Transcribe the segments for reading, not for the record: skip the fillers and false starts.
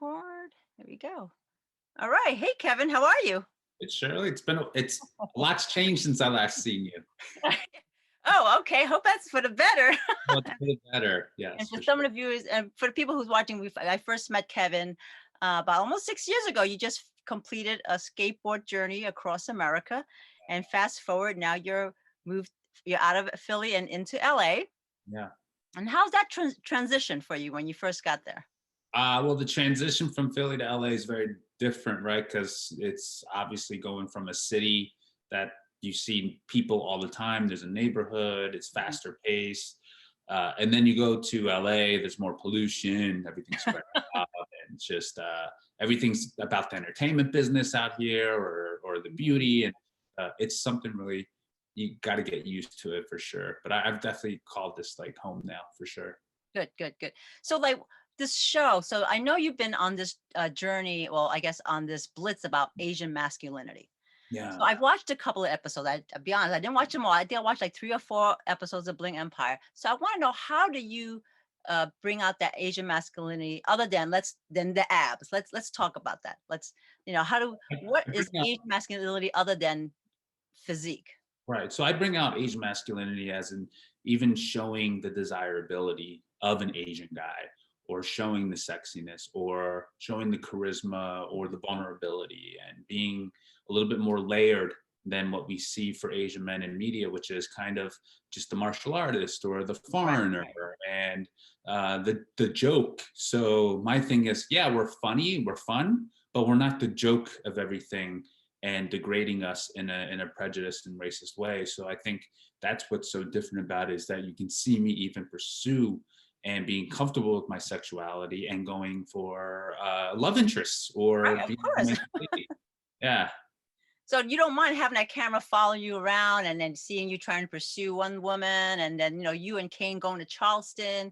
record. There we go. All right. Hey, Kevin, how are you? It's Shirley. It's a lot's changed since I last seen you. Oh, okay. Hope that's for the better. Well, it's for the better. And Yes, for for some of sure. the viewers, and for the people who's watching, I first met Kevin about almost 6 years ago. You just completed a skateboard journey across America, and fast forward now moved. You're out of Philly and into LA. Yeah. And how's that transition for you when you first got there? Well, the transition from Philly to LA is very different, right? Because it's obviously going from a city that you see people all the time. There's a neighborhood. It's Mhm. faster paced. And then you go to LA. There's more pollution. Everything's spread out, and it's just everything's about the entertainment business out here, or the beauty, and it's something really you got to get used to it for sure. But I've definitely called this like home now for sure. Good, good, good. So, like this show, so I know you've been on this journey, well, I guess on this blitz about Asian masculinity. So Yeah. I've watched a couple of episodes. I'll be honest, I didn't watch them all. I think I watched like 3 or 4 episodes of Bling Empire. So I want to know, how do you bring out that Asian masculinity other than than the abs? Let's talk about that. What I is bring out Asian masculinity other than physique? Right. So I bring out Asian masculinity as in even showing the desirability of an Asian guy, or showing the sexiness, or showing the charisma, or the vulnerability, and being a little bit more layered than what we see for Asian men in media, which is kind of just the martial artist or the Right, foreigner right. and the joke. So my thing is, yeah, we're funny, we're fun, but we're not the joke of everything and degrading us in a prejudiced and racist way. So I think that's what's so different about it, is that you can see me even pursue and being comfortable with my sexuality and going for love interests Right, or of being course. romantically. Yeah. So you don't mind having that camera follow you around and then seeing you trying to pursue one woman, and then you and Kane going to Charleston,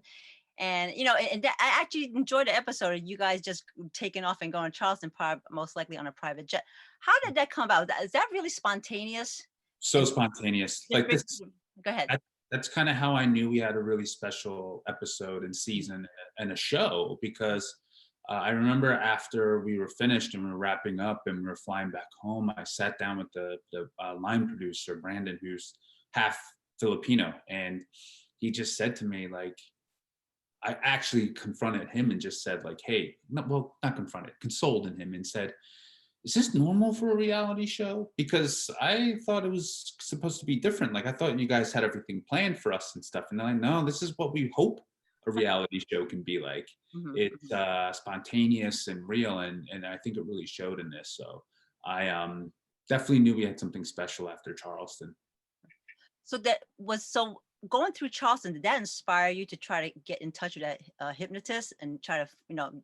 and I actually enjoyed the episode of you guys just taking off and going to Charleston, most likely on a private jet. How did that come about? Is that really spontaneous? So And spontaneous. just Like bring, this, go ahead. that, that's kind of how I knew we had a really special episode and Mhm. season and a show, because I remember after we were finished and we were wrapping up and we were flying back home, I sat down with the line producer, Brandon, who's half Filipino. And he just said to me, like, I actually confronted him and just said, like, hey, no, well, not confronted, consoled in him and said, is this normal for a reality show? Because I thought it was supposed to be different. Like, I thought you guys had everything planned for us and stuff. And they're like, no, this is what we hope a reality show can be like. Mhm, It's mhm. spontaneous and real. And I think it really showed in this. So I definitely knew we had something special after Charleston. So going through Charleston, did that inspire you to try to get in touch with that hypnotist and try to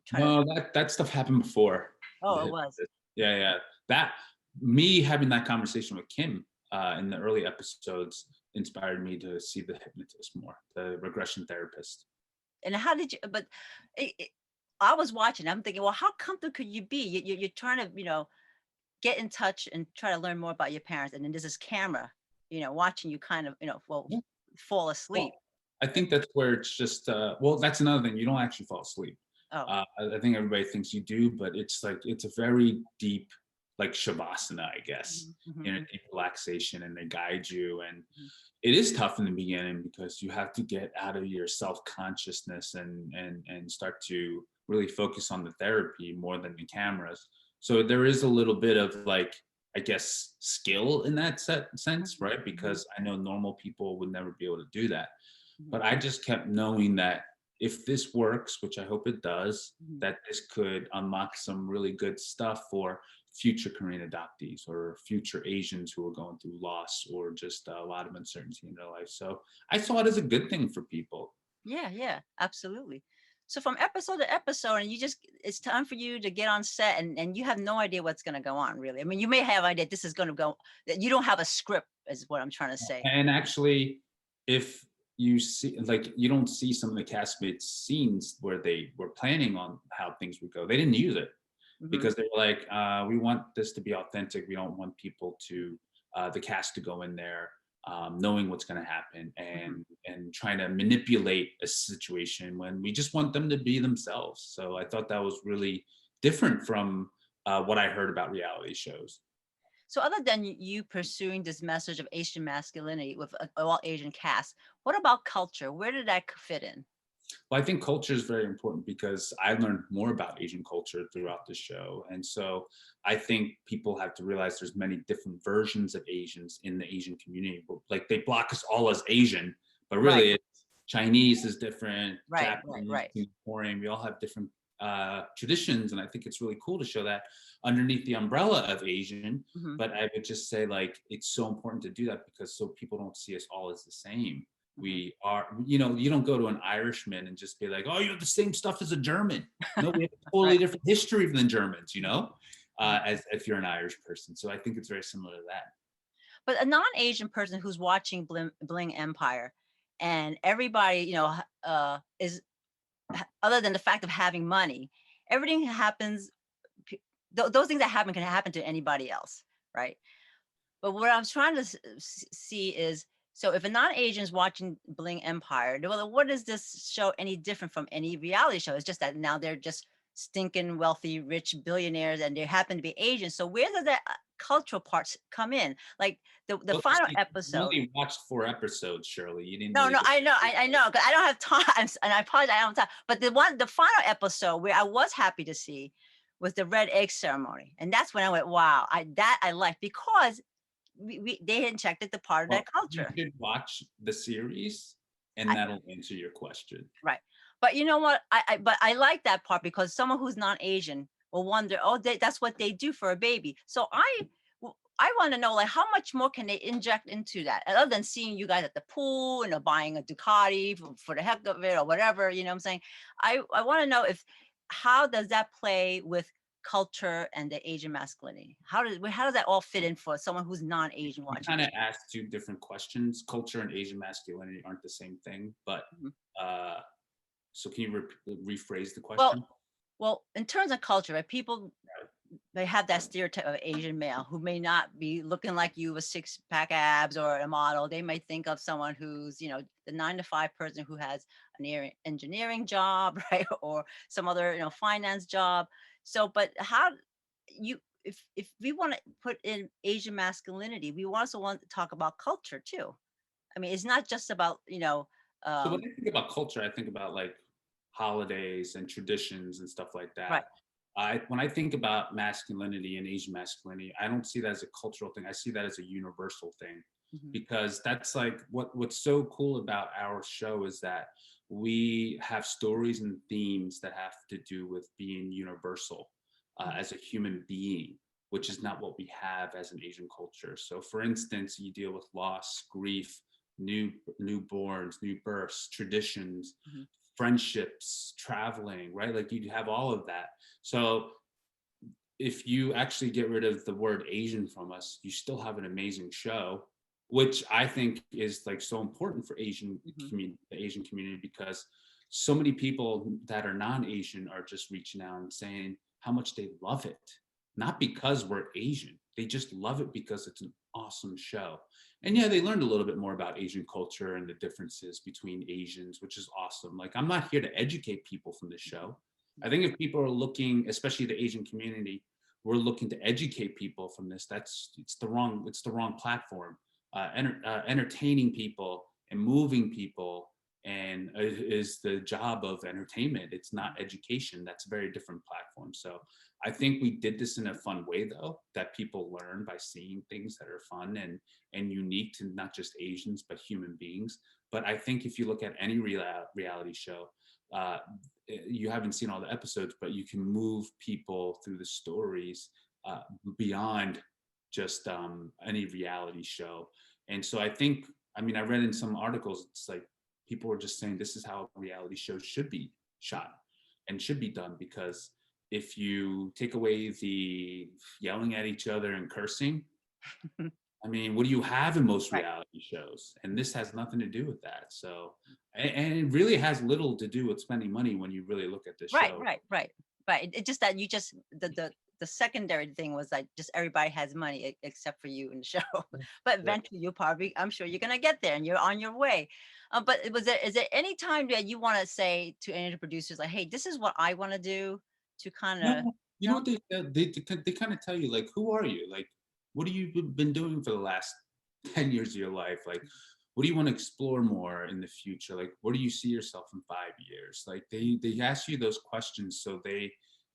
try to? No, that stuff happened before. Oh, The it was. hypnotist. Yeah, yeah. That me having that conversation with Kim in the early episodes inspired me to see the hypnotist more, the regression therapist. And how did you? But I was watching. I'm thinking, well, how comfortable could you be? You're trying to, get in touch and try to learn more about your parents, and then there's this camera, watching you kind of, well, Yeah. fall asleep. Well, I think that's where it's just well, that's another thing. You don't actually fall asleep. Oh, I think everybody thinks you do, but it's like it's a very deep, like shavasana, I guess, mhm, mhm, in a mhm, deep relaxation, and they guide you. And mhm. it is tough in the beginning because you have to get out of your self consciousness and start to really focus on the therapy more than the cameras. So there is a little bit of, like, I guess, skill in that sense, Mhm, right? mhm, Because I know normal people would never be able to do that. mhm, But I just kept knowing that if this works, which I hope it does, mhm. that this could unlock some really good stuff for future Korean adoptees or future Asians who are going through loss or just a lot of uncertainty in their life. So I saw it as a good thing for people. Yeah, yeah, absolutely. So from episode to episode, and it's time for you to get on set, and you have no idea what's going to go on, really. I mean, you may have idea this is going to go, that you don't have a script, is what I'm trying to say. And actually, if you see, like, you don't see some of the castmates scenes where they were planning on how things would go. They didn't use it Hmm. because they were like, we want this to be authentic. We don't want people to, the cast to go in there knowing what's going to happen, Mhm. and trying to manipulate a situation when we just want them to be themselves. So I thought that was really different from what I heard about reality shows. So other than you pursuing this message of Asian masculinity with an all Asian cast, what about culture? Where did that fit in? Well, I think culture is very important because I learned more about Asian culture throughout the show. And so I think people have to realize there's many different versions of Asians in the Asian community. Like they block us all as Asian, but Right, really it's Chinese is different, right, right, Japanese, right. Singaporean, we all have different traditions. And I think it's really cool to show that underneath the umbrella of Asian. Mhm, But I would just say like it's so important to do that because so people don't see us all as the same. mhm. We are, you don't go to an Irishman and just be like, oh, you have the same stuff as a German. No, we have a Right. totally different history than Germans, Mhm, mhm. as if you're an Irish person. So I think it's very similar to that. But a non-Asian person who's watching Bling Empire, and everybody, is other than the fact of having money, everything happens. Those things that happen can happen to anybody else, right? But what I was trying to see is, so if a non-Asian is watching Bling Empire, well, what does this show any different from any reality show? It's just that now they're just stinking wealthy, rich billionaires, and they happen to be Asian. So where does that cultural parts come in? Like the Well, you final see, you episode. only watched 4 episodes, Shirley. You didn't No, really no, get I know, to. I know, 'cause I don't have time, and I apologize, I don't have time. But the final episode where I was happy to see was the red egg ceremony, and that's when I went, "Wow, I liked," because they had injected the part of Well, that you culture. should watch the series, and I that'll answer your question. Right. But you know what? I like that part because someone who's non-Asian will wonder, oh, that's what they do for a baby. So I want to know, like, how much more can they inject into that, other than seeing you guys at the pool and buying a Ducati for the heck of it or whatever. You know what I'm saying? I want to know if how does that play with culture and the Asian masculinity? How does that all fit in for someone who's non-Asian You watching kind the of show? asked two different questions. Culture and Asian masculinity aren't the same thing, but Mhm. uh, so can you rephrase the Well, question? in terms of culture, right? People they have that stereotype of Asian male who may not be looking like you with six pack abs or a model. They may think of someone who's, the 9 to 5 person who has an engineering job, right? Or some other, finance job. So, but how you, if we want to put in Asian masculinity, we also want to talk about culture too. I mean, it's not just about, So when um, I think about culture, I think about like holidays and traditions and stuff like that. right. When I think about masculinity and Asian masculinity, I don't see that as a cultural thing. I see that as a universal thing, Hmm. because that's like what's so cool about our show is that we have stories and themes that have to do with being universal as a human being, which is not what we have as an Asian culture. So, for instance, you deal with loss, grief, new newborns, new births, traditions, Hmm. friendships, traveling, right? Like you have all of that. So if you actually get rid of the word Asian from us, you still have an amazing show, which I think is like so important for Hmm. the Asian community, because so many people that are non-Asian are just reaching out and saying how much they love it, not because we're Asian. They just love it because it's an awesome show. And yeah, they learned a little bit more about Asian culture and the differences between Asians, which is awesome. Like, I'm not here to educate people from this show. I think if people are looking, especially the Asian community, we're looking to educate people from this. It's the wrong platform. Entertaining people and moving people and is the job of entertainment. It's not education. That's a very different platform. So I think we did this in a fun way, though, that people learn by seeing things that are fun and unique to not just Asians but human beings. But I think if you look at any reality show, uh, you haven't seen all the episodes, but you can move people through the stories uh, beyond just any reality show. And so I think, I mean, I read in some articles, it's like people were just saying this is how reality shows should be shot and should be done, because if you take away the yelling at each other and cursing, I mean, what do you have in most Right. reality shows? And this has nothing to do with that. So, and it really has little to do with spending money when you really look at this Right, show. right, right, right. It's just that you just the the secondary thing was like just everybody has money except for you in the show. Yeah. But Yeah. eventually, you probably, I'm sure you're gonna get there, and you're on your way. But is there any time that you want to say to any of the producers like, hey, this is what I want to do to kind of, No, you know no? what they said? They kind of tell you like, who are you? Like, what have you been doing for the last 10 years of your life? Like, what do you want to explore more in the future? Like, where do you see yourself in 5 years? Like, they ask you those questions so they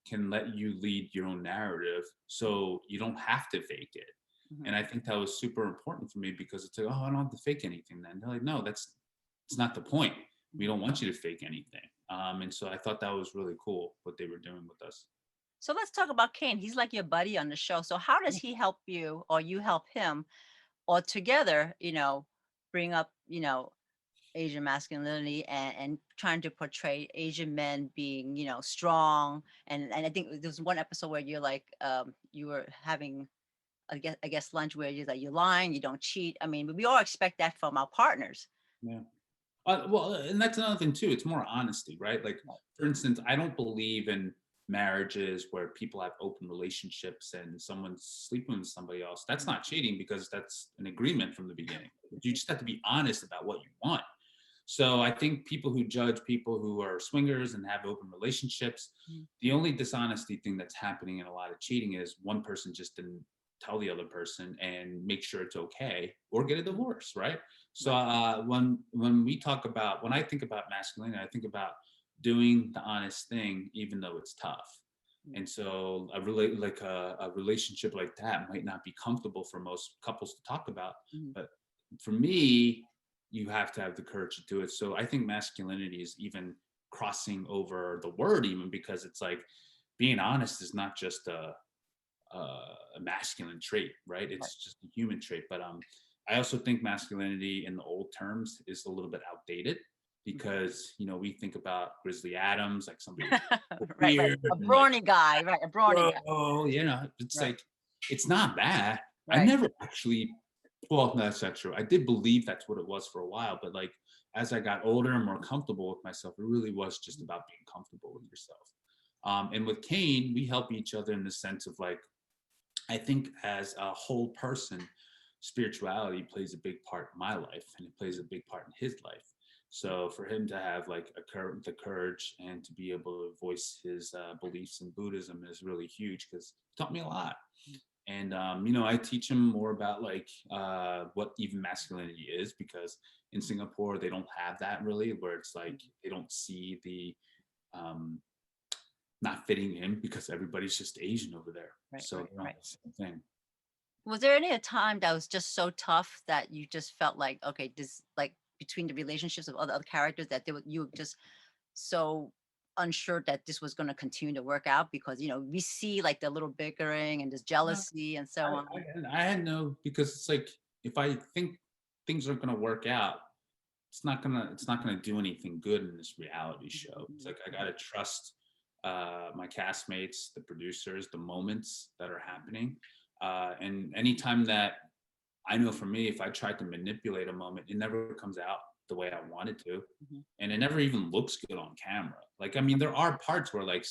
can let you lead your own narrative, so you don't have to fake it. Mhm. And I think that was super important for me because it's like, oh, I don't have to fake anything. Then they're like, no, it's not the point. We don't want you to fake anything. And so I thought that was really cool what they were doing with us. So let's talk about Kane. He's like your buddy on the show. So how does he help you, or you help him, or together, bring up, Asian masculinity, and trying to portray Asian men being, strong. And I think there was one episode where you're like, you were having, I guess lunch where you're like, you're lying, you don't cheat. I mean, we all expect that from our partners. Yeah. Well, and that's another thing too. It's more honesty, right? Like, Right. for instance, I don't believe in marriages where people have open relationships and someone's sleeping with somebody else. That's not cheating because that's an agreement from the beginning. You just have to be honest about what you want. So I think people who judge people who are swingers and have open relationships, Mhm. the only dishonesty thing that's happening in a lot of cheating is one person just didn't tell the other person and make sure it's okay or get a divorce, right? So Right. when we talk about when I think about masculinity, I think about doing the honest thing even though it's tough. Mm. And so a relationship like that might not be comfortable for most couples to talk about, Mhm. but for me, you have to have the courage to do it. So I think masculinity is even crossing over the word, even because it's like being honest is not just a masculine trait, right? Right. It's just a human trait. But I also think masculinity in the old terms is a little bit outdated Mhm. because we think about Grizzly Adams, like somebody with a Right, right. beard A and like, brawny guy, right? A brawny guy. bro, it's Right, like it's not that. I right. never actually, well, no, that's not true. I did believe that's what it was for a while, but like as I got older and more comfortable with myself, it really was just Mhm. about being comfortable with yourself. And with Kane, we help each other in the sense of like, I think as a whole person, spirituality plays a big part in my life and it plays a big part in his life. So for him to have like the courage and to be able to voice his beliefs in Buddhism is really huge because it taught me a lot. Mm. And I teach him more about like what even masculinity is because in Singapore they don't have that really, where it's like they don't see the um, not fitting in because everybody's just Asian over there, Right, so right, they're not right. the same thing. Was there any a time that was just so tough that you just felt like, okay, this, like, between the relationships of other characters, that you were just so unsure that this was going to continue to work out, because we see like the little bickering and this No, jealousy and so on. I had no because it's like if I think things aren't going to work out, it's not gonna do anything good in this reality Mhm, show. It's mhm, like I mhm. gotta trust my castmates, the producers, the moments that are happening. And anytime that I know for me, if I tried to manipulate a moment, it never comes out the way I wanted to. Mhm. And it never even looks good on camera. Like, I mean, there are parts where like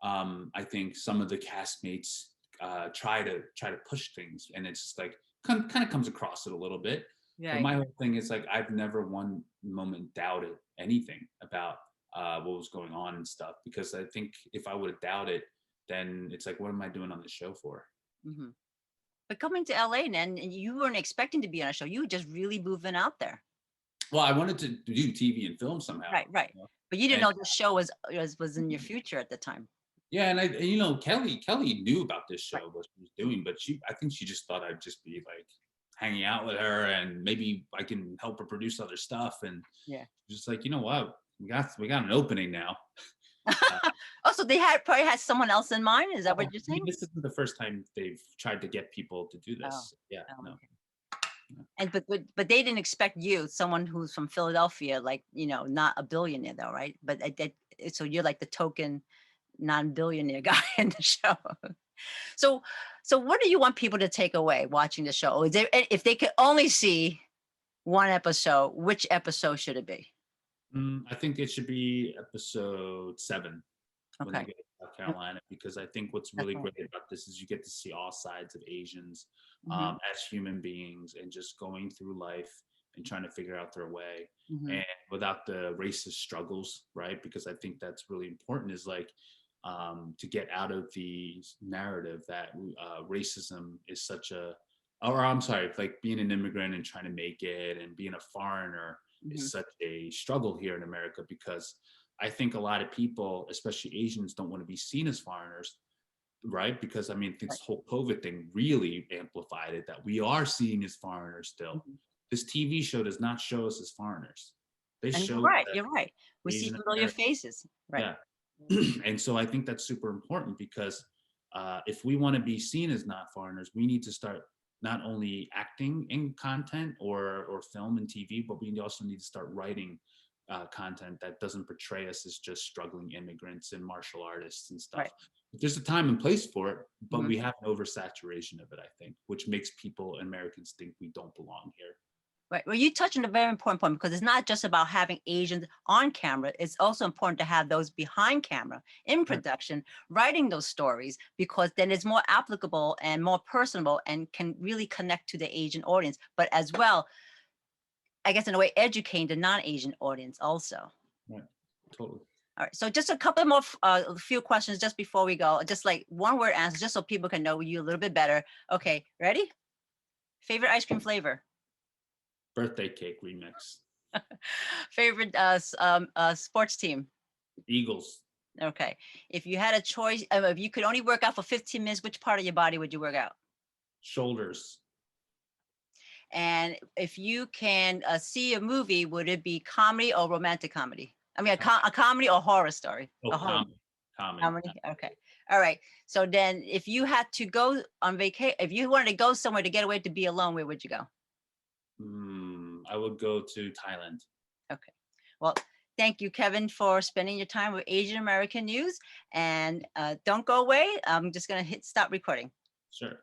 I think some of the castmates try to push things and it's just like kind of comes across it a little bit. But Right. my whole thing is like I've never one moment doubted anything about what was going on and stuff because I think if I would have doubted, then it's like, what am I doing on the show for? Hmm. But coming to LA, then, and you weren't expecting to be on a show, you were just really moving out there. Well, I wanted to do TV and film somehow, Right, right. you know? But you didn't And know the show was in your future at the time. yeah, and Kelly knew about this Right. show, what she was doing, but I think she just thought I'd just be like hanging out with her and maybe I can help her produce other stuff. And Yeah. just like, you know what, we got an opening now. Uh, Oh, so they probably had someone else in mind? Is that I what you're mean, saying? this isn't the first time they've tried to get people to do Oh, this. Yeah, oh, no. okay. And but they didn't expect you, someone who's from Philadelphia, like, not a billionaire though, right? But so you're like the token non-billionaire guy in the show. So so what do you want people to take away watching the show? If they could only see one episode, which episode should it be? I think it should be episode 7 when they Okay. get South Carolina, because I think what's That's really right. great about this is you get to see all sides of Asians Mhm, as human beings and just going through life and trying to figure out their way, mhm. and without the racist struggles, right? Because I think that's really important, is like to get out of the narrative that racism is such a, or I'm sorry, like being an immigrant and trying to make it and being a foreigner is Mhm. such a struggle here in America, because I think a lot of people, especially Asians, don't want to be seen as foreigners, right? Because I mean, Right. this whole COVID thing really amplified it, that we are seen as foreigners still. Mhm. This TV show does not show us as foreigners. They And you're show right, that you're right. We see Asian familiar American, faces. Right. yeah. And so I think that's super important, because if we want to be seen as not foreigners, we need to start not only acting in content or film and TV, but we also need to start writing content that doesn't portray us as just struggling immigrants and martial artists and stuff. Right. There's a time and place for it, but Mhm. we have an oversaturation of it, I think, which makes people, Americans, think we don't belong here. Right. Well, you touched on a very important point, because it's not just about having Asians on camera. It's also important to have those behind camera in Right. production, writing those stories, because then it's more applicable and more personable and can really connect to the Asian audience, but as well, I guess in a way, educating the non-Asian audience also. Right. Totally. All right. So just a couple more, a few questions just before we go, just like one word answers, just so people can know you a little bit better. Okay. Ready? Favorite ice cream flavor? Birthday cake remix. Favorite sports team? Eagles. Okay. If you had a choice, if you could only work out for 15 minutes, which part of your body would you work out? Shoulders. And if you can see a movie, would it be comedy or romantic comedy? I mean, Com- a comedy or horror story? A oh, horror comedy. comedy. Okay. All right. So then, if you had to go on vacation, if you wanted to go somewhere to get away to be alone, where would you go? I would go to Thailand. Okay. Well, thank you, Kevin, for spending your time with Asian American News. And don't go away. I'm just going to hit stop recording. Sure.